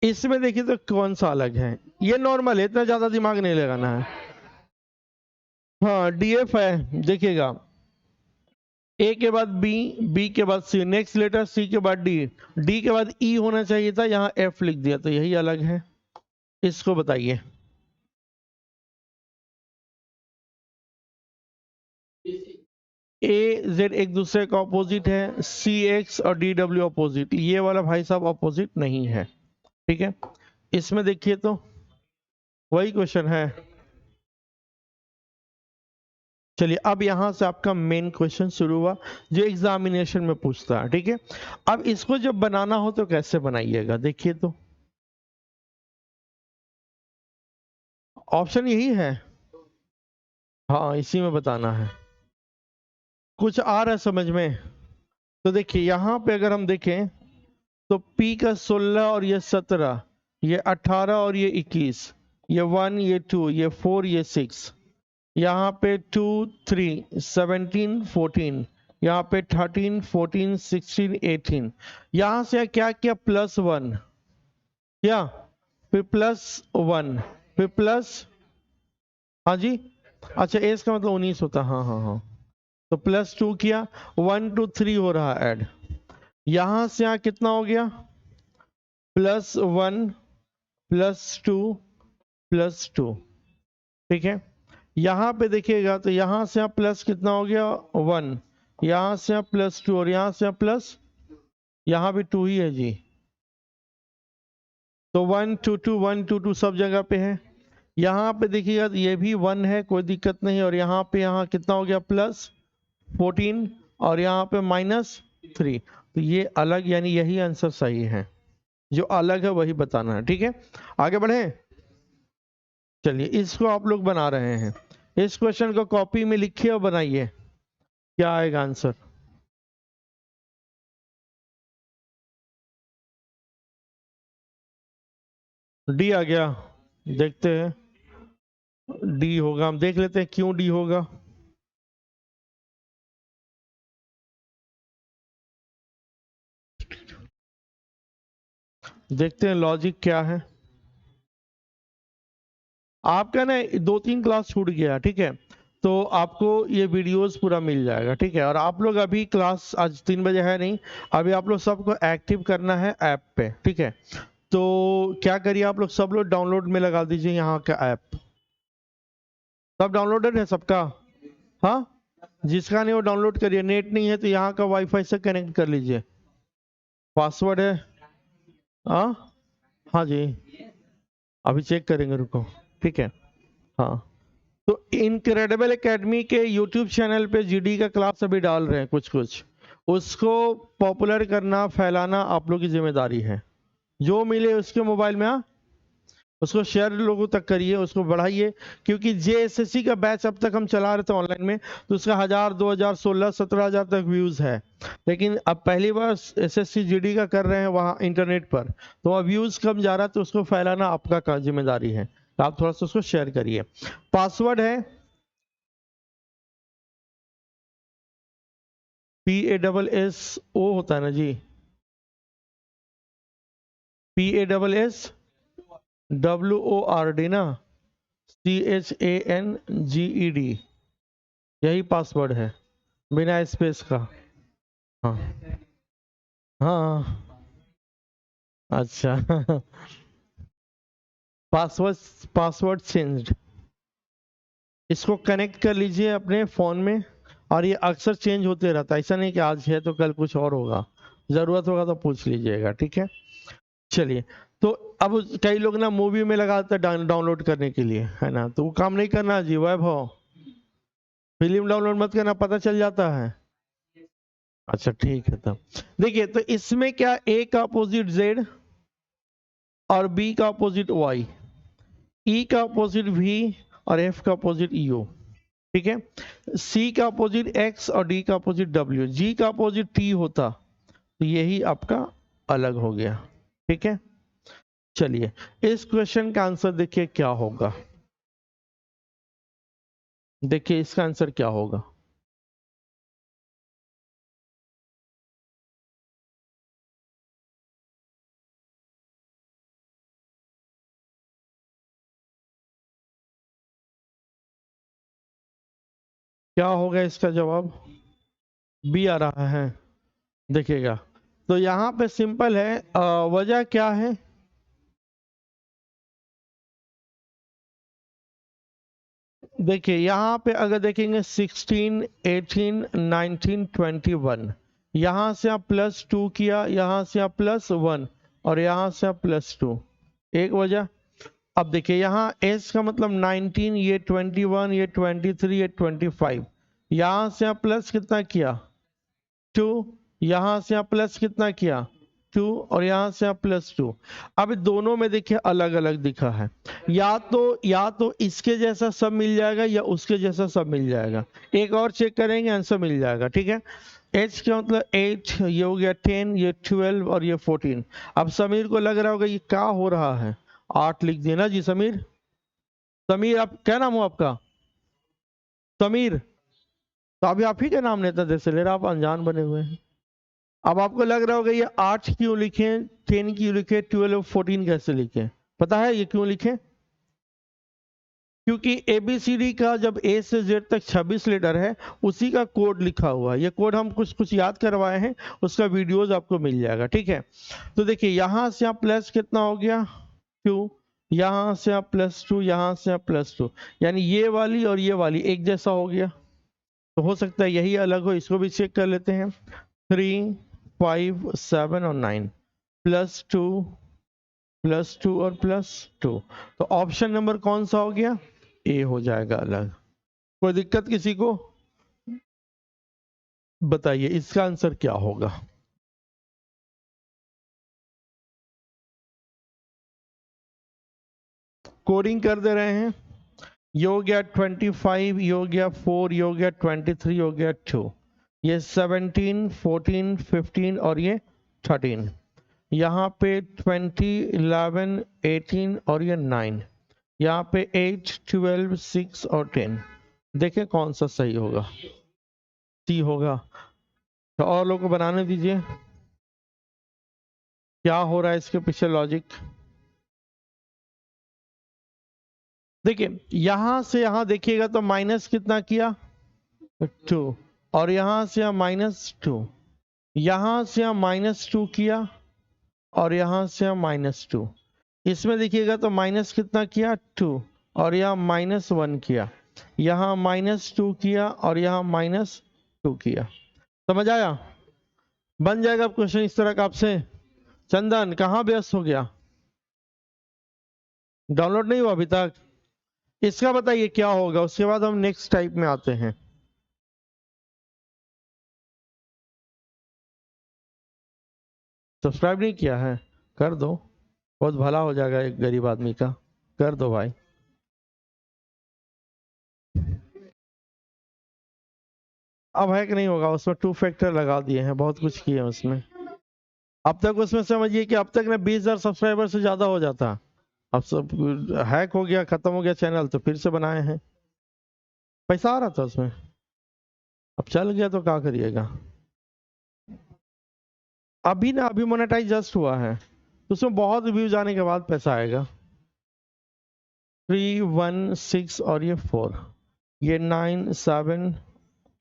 इसमें देखिए तो कौन सा अलग है, ये नॉर्मल है, इतना ज्यादा दिमाग नहीं लगाना है। हाँ डीएफ है, देखिएगा, ए के बाद बी, बी के बाद सी, नेक्स्ट लेटर सी के बाद डी, डी के बाद ई होना चाहिए था, यहाँ एफ लिख दिया, तो यही अलग है। इसको बताइए। ए जेड एक दूसरे का ऑपोजिट है, सी एक्स और डी डब्ल्यू ऑपोजिट, ये वाला भाई साहब ऑपोजिट नहीं है। ठीक है, इसमें देखिए तो वही क्वेश्चन है। चलिए अब यहां से आपका मेन क्वेश्चन शुरू हुआ, जो एग्जामिनेशन में पूछता है। ठीक है, अब इसको जब बनाना हो तो कैसे बनाइएगा, देखिए तो ऑप्शन यही है। हाँ इसी में बताना है, कुछ आ रहा है समझ में? तो देखिए यहाँ पे अगर हम देखें तो P का 16 और ये 17, ये 18 और ये 21, ये 1 ये 2 ये 4 ये 6, यहाँ पे 2 3 17 14, यहाँ पे 13 14 16 18, यहाँ से क्या क्या +1, क्या फिर +1, फिर प्लस, हाँ जी, अच्छा एस का मतलब 19 होता, हाँ हाँ हाँ, तो +2 किया, 1 2 3 हो रहा ऐड, यहां से यहां कितना हो गया, +1 +2 ठीक है। यहाँ पे देखिएगा तो यहाँ से आप प्लस कितना हो गया 1, यहाँ से आप +2 और यहाँ से आप प्लस, यहाँ भी 2 ही है जी, तो 1 2 2 1 2 2 सब जगह पे है। यहाँ पे देखिएगा तो ये भी 1 है, कोई दिक्कत नहीं। और यहाँ पे यहाँ कितना हो गया +14 और यहाँ पे -3, तो ये अलग, यानी यही आंसर सही है, जो अलग है वही बताना है। ठीक है, आगे बढ़े। चलिए इसको आप लोग बना रहे हैं, इस क्वेश्चन को कॉपी में लिखिए और बनाइए, क्या आएगा आंसर। डी आ गया, देखते हैं डी होगा, हम देख लेते हैं क्यों डी होगा। देखते हैं लॉजिक क्या है। आपका ना 2-3 क्लास छूट गया, ठीक है, तो आपको ये वीडियोस पूरा मिल जाएगा। ठीक है, और आप लोग अभी क्लास आज 3 बजे है नहीं, अभी आप लोग सबको एक्टिव करना है ऐप पे। ठीक है, तो क्या करिए आप लोग, सब लोग डाउनलोड में लगा दीजिए यहाँ का ऐप। सब डाउनलोडेड है सबका? हाँ, जिसका नहीं वो डाउनलोड करिए, नेट नहीं है तो यहाँ का वाईफाई से कनेक्ट कर लीजिए। पासवर्ड है? हाँ हाँ जी, अभी चेक करेंगे, रुको। ठीक है, हाँ, तो इनक्रेडिबल एकेडमी के यूट्यूब चैनल पे जीडी का क्लास अभी डाल रहे हैं कुछ कुछ, उसको पॉपुलर करना, फैलाना आप लोग की जिम्मेदारी है। जो मिले उसके मोबाइल में, हाँ, उसको शेयर लोगों तक करिए, उसको बढ़ाइए, क्योंकि जेएसएससी का बैच अब तक हम चला रहे थे ऑनलाइन में, तो उसका 1000 2000 16 17,000 तक व्यूज है। लेकिन अब पहली बार एसएससी जीडी का कर रहे हैं वहाँ इंटरनेट पर, तो वहाँ व्यूज कम जा रहा है, तो उसको फैलाना आपका जिम्मेदारी है, तो आप थोड़ा सा उसको शेयर करिए। पासवर्ड है PASSO होता है ना जी, PASSWORD ना, CHANGED, यही पासवर्ड है बिना स्पेस का। हाँ हाँ, अच्छा पासवर्ड चेंज्ड, इसको कनेक्ट कर लीजिए अपने फ़ोन में, और ये अक्सर चेंज होते रहता है, ऐसा नहीं कि आज है तो कल कुछ और होगा, ज़रूरत होगा तो पूछ लीजिएगा। ठीक है, चलिए, तो अब कई लोग ना मूवी में लगाते हैं डाउनलोड करने के लिए, है ना, तो वो काम नहीं करना जी वैभव, फिल्म डाउनलोड मत करना, पता चल जाता है। अच्छा ठीक है, तब देखिए, तो इसमें क्या ए का अपोजिट जेड और बी का अपोजिट वाई, ई का अपोजिट वी और एफ का अपोजिट यू। ठीक है, सी का अपोजिट एक्स और डी का अपोजिट डब्ल्यू, जी का अपोजिट टी होता, तो यही आपका अलग हो गया। ठीक है, चलिए इस क्वेश्चन का आंसर देखिए क्या होगा, देखिए इसका आंसर क्या होगा। क्या होगा इसका जवाब? बी आ रहा है, देखिएगा, तो यहाँ पे सिंपल है, वजह क्या है, देखिए यहाँ पे अगर देखेंगे 16 18 19 21, यहाँ से आप +2 किया, यहाँ से आप +1 और यहाँ से आप +2, एक वजह। अब देखिए यहाँ एस का मतलब 19, ये 21, ये 23, ये 25, यहाँ से आप प्लस कितना किया 2, यहाँ से आप प्लस कितना किया 2 और यहाँ से आप +2। अब दोनों में देखिए अलग अलग दिखा है, या तो इसके जैसा सब मिल जाएगा या उसके जैसा सब मिल जाएगा, एक और चेक करेंगे आंसर मिल जाएगा। ठीक है, एच का मतलब 8, ये हो गया 10, ये 12 और ये 14। अब समीर को लग रहा होगा ये क्या हो रहा है, 8 लिख दिया ना जी समीर। समीर, आप क्या नाम हो आपका? समीर, तो अभी आप ही का नाम लेता जैसे ले रहा, आप अनजान बने हुए हैं। अब आपको लग रहा होगा ये 8 क्यों लिखे, 10 क्यों लिखे, 12 और 14 कैसे लिखे, पता है ये क्यों लिखे? क्योंकि ABCD का जब A से Z तक 26 लेटर है, उसी का कोड लिखा हुआ है, ये कोड हम कुछ कुछ याद करवाए हैं, उसका वीडियोज आपको मिल जाएगा। ठीक है, तो देखिए यहाँ से आप प्लस कितना हो गया 2, यहां से आप +2, यहां से आप +2, यानी ये वाली और ये वाली एक जैसा हो गया। तो हो सकता है यही अलग हो, इसको भी चेक कर लेते हैं। 3, 5, 7 और 9, +2, +2 और +2, तो ऑप्शन नंबर कौन सा हो गया? ए हो जाएगा अलग। कोई दिक्कत किसी को? बताइए इसका आंसर क्या होगा? कोडिंग कर दे रहे हैं। ये हो गया 25, ये हो गया 4, ये हो गया 23, ये हो गया 2, ये 17, 14, 15 और ये 13, यहाँ पे 20, 11, 18 और ये 9, यहाँ पे 8, 12, 6 और 10। देखें कौन सा सही होगा? सी होगा। तो और लोगों को बनाने दीजिए। क्या हो रहा है इसके पीछे लॉजिक? देखिए यहां से यहां देखिएगा तो माइनस कितना किया? 2, और यहां से हम -2, यहां से हम -2 किया, और यहां से हम -2। इसमें देखिएगा तो माइनस कितना किया? 2, और यहाँ -1 किया, यहाँ -2 किया, और यहाँ -2 किया। समझ आया? बन जाएगा क्वेश्चन इस तरह का आपसे। चंदन कहाँ व्यस्त हो गया? डाउनलोड नहीं हुआ अभी तक? इसका बताइए क्या होगा, उसके बाद हम नेक्स्ट टाइप में आते हैं। सब्सक्राइब नहीं किया है? कर दो, बहुत भला हो जाएगा एक गरीब आदमी का। कर दो भाई। अब हैक नहीं होगा, उसमें 2 फैक्टर लगा दिए हैं, बहुत कुछ किए हैं उसमें। अब तक उसमें समझिए कि अब तक ना 20,000 सब्सक्राइबर से ज्यादा हो जाता, अब सब हैक हो गया, खत्म हो गया चैनल, तो फिर से बनाए हैं। पैसा आ रहा था उसमें, अब चल गया तो क्या करिएगा। अभी ना अभी मोनेटाइज जस्ट हुआ है, तो उसमें बहुत व्यूज आने के बाद पैसा आएगा। 3, 1, 6 और ये 4, ये 9, 7,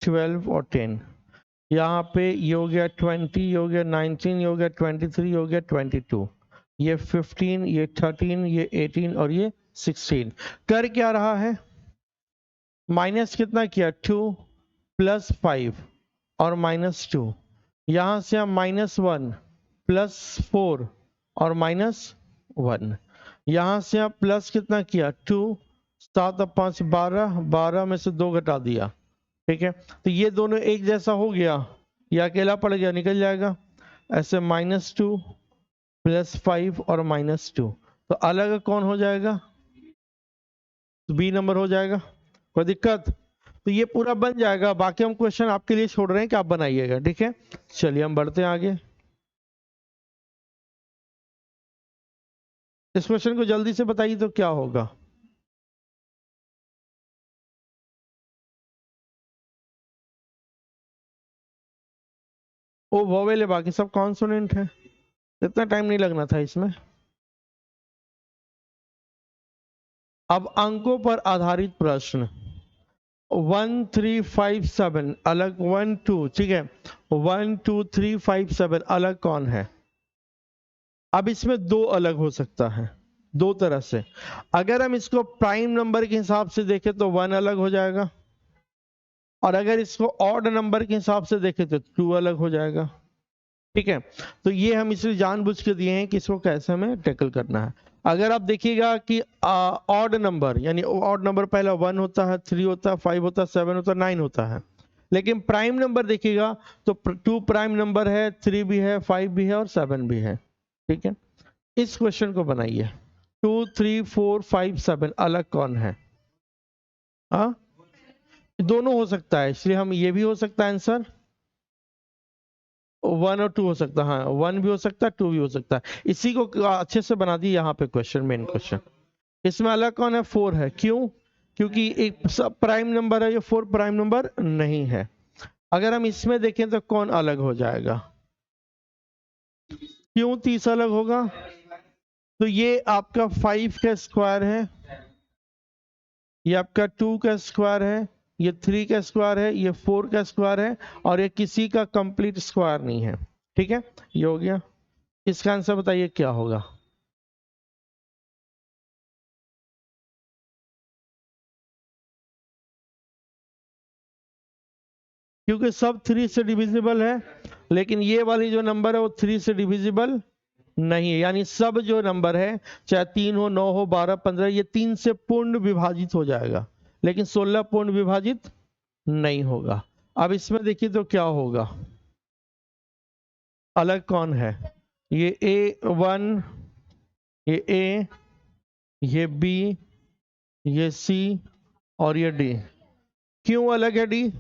12 और 10, यहाँ पे ये हो गया 20, ये हो गया 19, ये हो गया 23, ये हो गया 22, ये 15, ये 13, ये 18 और ये 16। कर क्या रहा है? माइनस कितना किया? 2 + 5 और -2, यहां से हम -1 + 4 और -1, यहां से आप प्लस कितना किया? 2, 7 और 5 12, 12 में से 2 घटा दिया। ठीक है, तो ये दोनों एक जैसा हो गया, ये अकेला पड़ गया, निकल जाएगा। ऐसे -2 + 5 और -2, तो अलग कौन हो जाएगा? बी नंबर हो जाएगा। कोई दिक्कत? तो ये पूरा बन जाएगा, बाकी हम क्वेश्चन आपके लिए छोड़ रहे हैं कि आप बनाइएगा। ठीक है, चलिए हम बढ़ते हैं आगे। इस क्वेश्चन को जल्दी से बताइए तो क्या होगा? ओ वोवेल है, बाकी सब कॉन्सोनेंट है, इतना टाइम नहीं लगना था इसमें। अब अंकों पर आधारित प्रश्न। 1, 3, 5, 7 अलग, 1, 2, ठीक है, 1, 2, 3, 5, 7 अलग कौन है? अब इसमें दो अलग हो सकता है, दो तरह से। अगर हम इसको प्राइम नंबर के हिसाब से देखें तो 1 अलग हो जाएगा, और अगर इसको ऑड नंबर के हिसाब से देखें तो 2 अलग हो जाएगा। ठीक है, तो ये हम इसलिए जानबूझ के दिए हैं कि इसको कैसे हमें टैकल करना है। अगर आप देखिएगा कि ऑड नंबर, यानी ऑड नंबर पहला 1 होता है, 3 होता है, 5 होता है, 7 होता है, 9 होता है। लेकिन प्राइम नंबर देखिएगा तो 2 प्राइम नंबर है, 3 भी है, 5 भी है और 7 भी है। ठीक है, इस क्वेश्चन को बनाइए। 2, 3, 4, 5, 7 अलग कौन है? हाँ, दोनों हो सकता है, इसलिए हम ये भी हो सकता है आंसर 1 और 2 हो सकता है। हाँ, 1 भी हो सकता है, 2 भी हो सकता है। इसी को अच्छे से बना दी यहाँ पे क्वेश्चन, मेन क्वेश्चन। इसमें अलग कौन है? 4 है। क्यों? क्योंकि एक सब प्राइम नंबर है, ये 4 प्राइम नंबर नहीं है। अगर हम इसमें देखें तो कौन अलग हो जाएगा? क्यों 30 अलग होगा? तो ये आपका 5 का स्क्वायर है, ये आपका 2 का स्क्वायर है, ये 3 का स्क्वायर है, ये 4 का स्क्वायर है, और ये किसी का कंप्लीट स्क्वायर नहीं है। ठीक है, ये हो गया। इसका आंसर बताइए क्या होगा? क्योंकि सब 3 से डिविजिबल है, लेकिन ये वाली जो नंबर है वो 3 से डिविजिबल नहीं है। यानी सब जो नंबर है, चाहे 3 हो, 9 हो, 12, 15, ये 3 से पूर्ण विभाजित हो जाएगा, लेकिन 16 पूर्ण विभाजित नहीं होगा। अब इसमें देखिए तो क्या होगा, अलग कौन है, ये A1, ये A, ये B, ये C और ये D। क्यों अलग है D?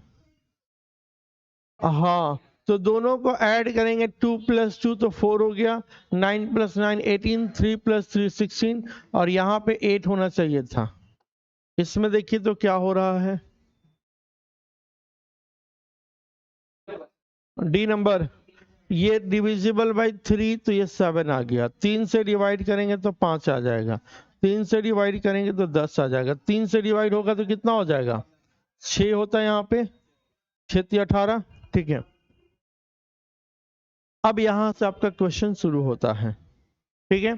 हाँ, तो दोनों को ऐड करेंगे, 2 + 2 तो 4 हो गया, 9 + 9 18, 3 + 3 16, और यहाँ पे 8 होना चाहिए था। इसमें देखिए तो क्या हो रहा है, डी नंबर, ये डिविजिबल बाय 3 तो ये 7 आ गया, 3 से डिवाइड करेंगे तो 5 आ जाएगा, 3 से डिवाइड करेंगे तो 10 आ जाएगा, 3 से डिवाइड होगा तो कितना हो जाएगा, 6 होता है यहाँ पे, 6 × 18, ठीक है। अब यहां से आपका क्वेश्चन शुरू होता है, ठीक है।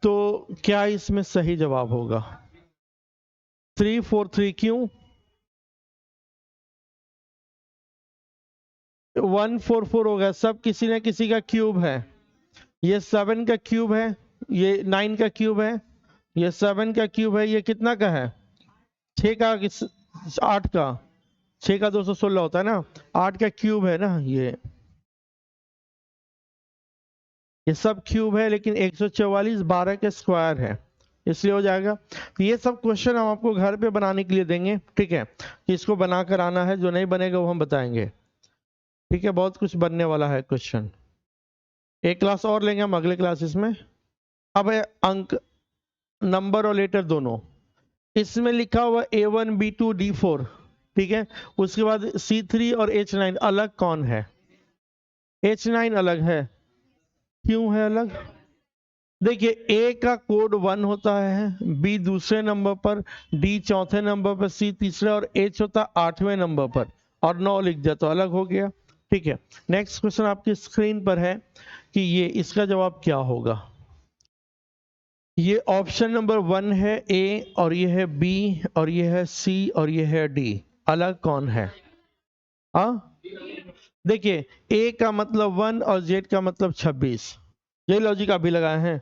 तो क्या इसमें सही जवाब होगा, 343, क्यों 144 होगा, सब किसी न किसी का क्यूब है, ये 7 का क्यूब है, ये 9 का क्यूब है, ये 7 का क्यूब है, ये कितना का है, 6 का, 8 का, 6 का 216 होता है ना, 8 का क्यूब है ना, ये सब क्यूब है, लेकिन 144 12 के स्क्वायर है, इसलिए हो जाएगा। तो ये सब क्वेश्चन हम आपको घर पे बनाने के लिए देंगे, ठीक है, कि इसको बनाकर आना है, जो नहीं बनेगा वो हम बताएंगे, ठीक है। बहुत कुछ बनने वाला है क्वेश्चन, एक क्लास और लेंगे हम अगले क्लासेस में। अब है अंक, नंबर और लेटर दोनों, इसमें लिखा हुआ A1 B2 D4, ठीक है। उसके बाद C3 और H9 अलग कौन है, H9 अलग है, क्यों है अलग, देखिए A का कोड 1 होता है, B दूसरे नंबर पर, D चौथे नंबर पर, C तीसरे, और H होता 8वें नंबर पर, और 9 लिख दिया तो अलग हो गया, ठीक है। नेक्स्ट क्वेश्चन आपकी स्क्रीन पर है कि ये इसका जवाब क्या होगा, ये ऑप्शन नंबर 1 है A, और ये है B, और ये है C, और ये है D, अलग कौन है, देखिए A का मतलब 1 और Z का मतलब 26, ये लॉजिक अभी लगाए हैं,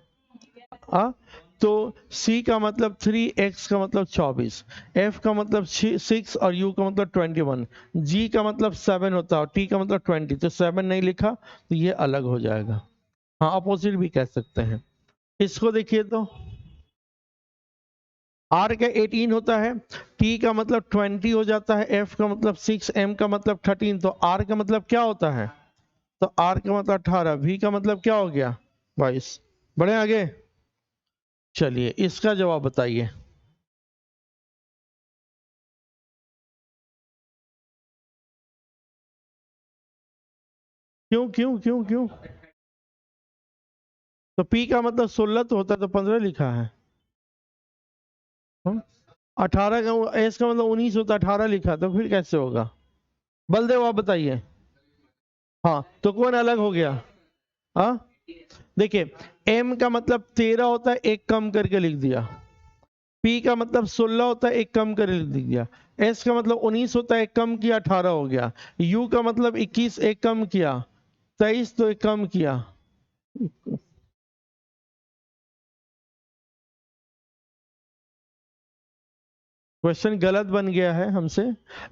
तो C का मतलब 3, X का मतलब 24, F का मतलब 6 और U का मतलब 21, G का मतलब 7 होता है और T का मतलब 20, तो 7 नहीं लिखा तो ये अलग हो जाएगा, हाँ अपोजिट भी कह सकते हैं। इसको देखिए तो R का 18 होता है, T का मतलब 20 हो जाता है, F का मतलब 6, M का मतलब 13, तो R का मतलब क्या होता है, तो R का मतलब 18, V का मतलब क्या हो गया 22। बढ़े आगे, चलिए इसका जवाब बताइए, क्यों क्यों क्यों क्यों, तो P का मतलब 16 तो होता है, तो 15 लिखा है, 18 का, S का मतलब 19 होता है, 18 लिखा, तो फिर कैसे होगा, बलदेव आप बताइए, हाँ तो कौन अलग हो गया, हाँ देखिए M का मतलब 13 होता है, एक कम करके लिख दिया, P का मतलब 16 होता है, एक कम करके लिख दिया, S का मतलब 19 होता है, एक कम किया 18 हो गया, U का मतलब 21, एक कम किया 23, तो एक कम किया, क्वेश्चन गलत बन गया है हमसे,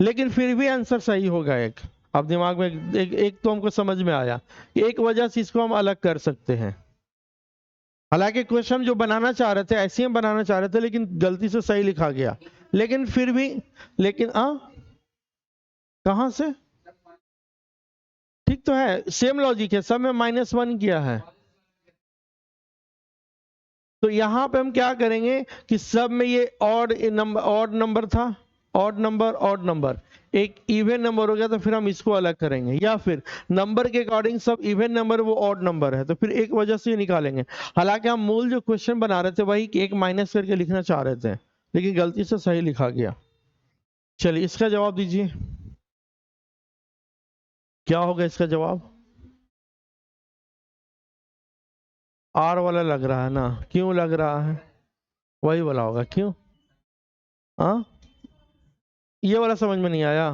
लेकिन फिर भी आंसर सही होगा एक, अब दिमाग में एक तो हमको समझ में आया कि एक वजह से इसको हम अलग कर सकते हैं, हालांकि क्वेश्चन जो बनाना चाह रहे थे ऐसे हम बनाना चाह रहे थे, लेकिन गलती से सही लिखा गया, लेकिन फिर भी, लेकिन कहां से, ठीक तो है, सेम लॉजिक है, सब में -1 किया है, तो यहां पे हम क्या करेंगे कि सब में ये ऑड नंबर था, ऑड नंबर, एक इवन नंबर हो गया, तो फिर हम इसको अलग करेंगे, या फिर नंबर के अकॉर्डिंग सब इवन नंबर वो ऑड नंबर है, तो फिर एक वजह से ये निकालेंगे। हालांकि हम मूल जो क्वेश्चन बना रहे थे वही एक माइनस करके लिखना चाह रहे थे, लेकिन गलती से सही लिखा गया। चलिए इसका जवाब दीजिए, क्या होगा इसका जवाब, आर वाला लग रहा है ना, क्यों लग रहा है, वही वाला होगा, क्यों, हाँ ये वाला समझ में नहीं आया,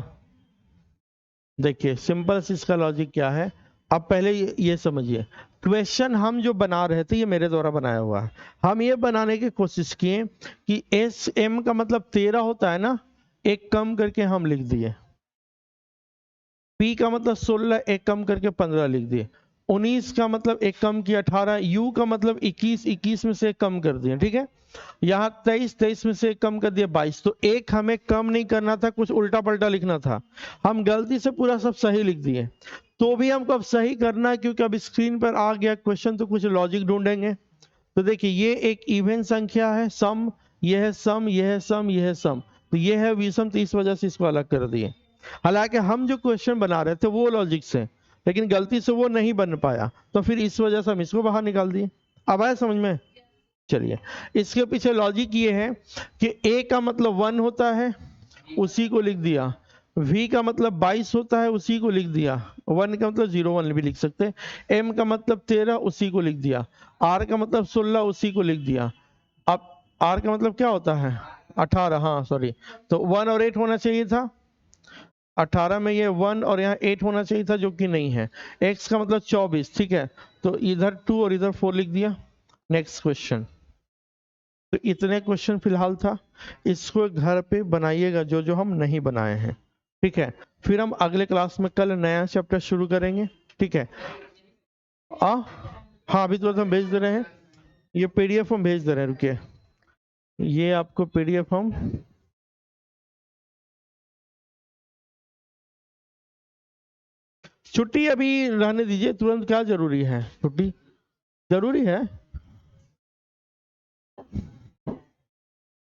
देखिए सिंपल सी इसका लॉजिक क्या है, अब पहले ये समझिए, क्वेश्चन हम जो बना रहे थे ये मेरे द्वारा बनाया हुआ है। हम ये बनाने की कोशिश किए कि एस एम का मतलब 13 होता है ना, एक कम करके हम लिख दिए। पी का मतलब 16, एक कम करके 15 लिख दिए। 19 का मतलब एक कम किया 18। यू का मतलब 21, 21 में से एक कम कर दिए, ठीक है। यहाँ 23, 23 में से एक कम कर दिया 22। तो एक हमें कम नहीं करना था, कुछ उल्टा पलटा लिखना था, हम गलती से पूरा सब सही लिख दिए। तो भी हमको अब सही करना है, क्योंकि अब स्क्रीन पर आ गया क्वेश्चन, तो कुछ लॉजिक ढूंढेंगे। तो देखिए ये एक इवन संख्या है सम, यह है सम, यह है सम, यह है सम, तो ये है विषम, तो इस वजह से इसको अलग कर दिए। हालांकि हम जो क्वेश्चन बना रहे थे वो लॉजिक से, लेकिन गलती से वो नहीं बन पाया, तो फिर इस वजह से हम इसको बाहर निकाल दिए। अब आया समझ में? चलिए, इसके पीछे लॉजिक ये है कि ए का मतलब 1 होता है, उसी को लिख दिया। v का मतलब 22 होता है, उसी को लिख दिया। 1 का मतलब 01 भी लिख सकते हैं। m का मतलब 13, उसी को लिख दिया। r का मतलब 16, उसी को लिख दिया। अब r का मतलब क्या होता है? 18, हाँ सॉरी, तो 1 और 8 होना चाहिए था। 18 में ये 1 और यहाँ 8 होना चाहिए था, जो कि नहीं है। x का मतलब 24, ठीक है, तो इधर 2 और इधर 4 लिख दिया। Next question. तो इतने क्वेश्चन फिलहाल था, इसको घर पे बनाइएगा जो जो हम नहीं बनाए हैं, ठीक है। फिर हम अगले क्लास में कल नया चैप्टर शुरू करेंगे, ठीक है। आ हाँ, अभी तुरंत हम भेज दे रहे हैं, ये पीडीएफ हम भेज दे रहे हैं, रुकिए, ये आपको पीडीएफ हम छुट्टी अभी रहने दीजिए, तुरंत क्या जरूरी है छुट्टी? जरूरी है?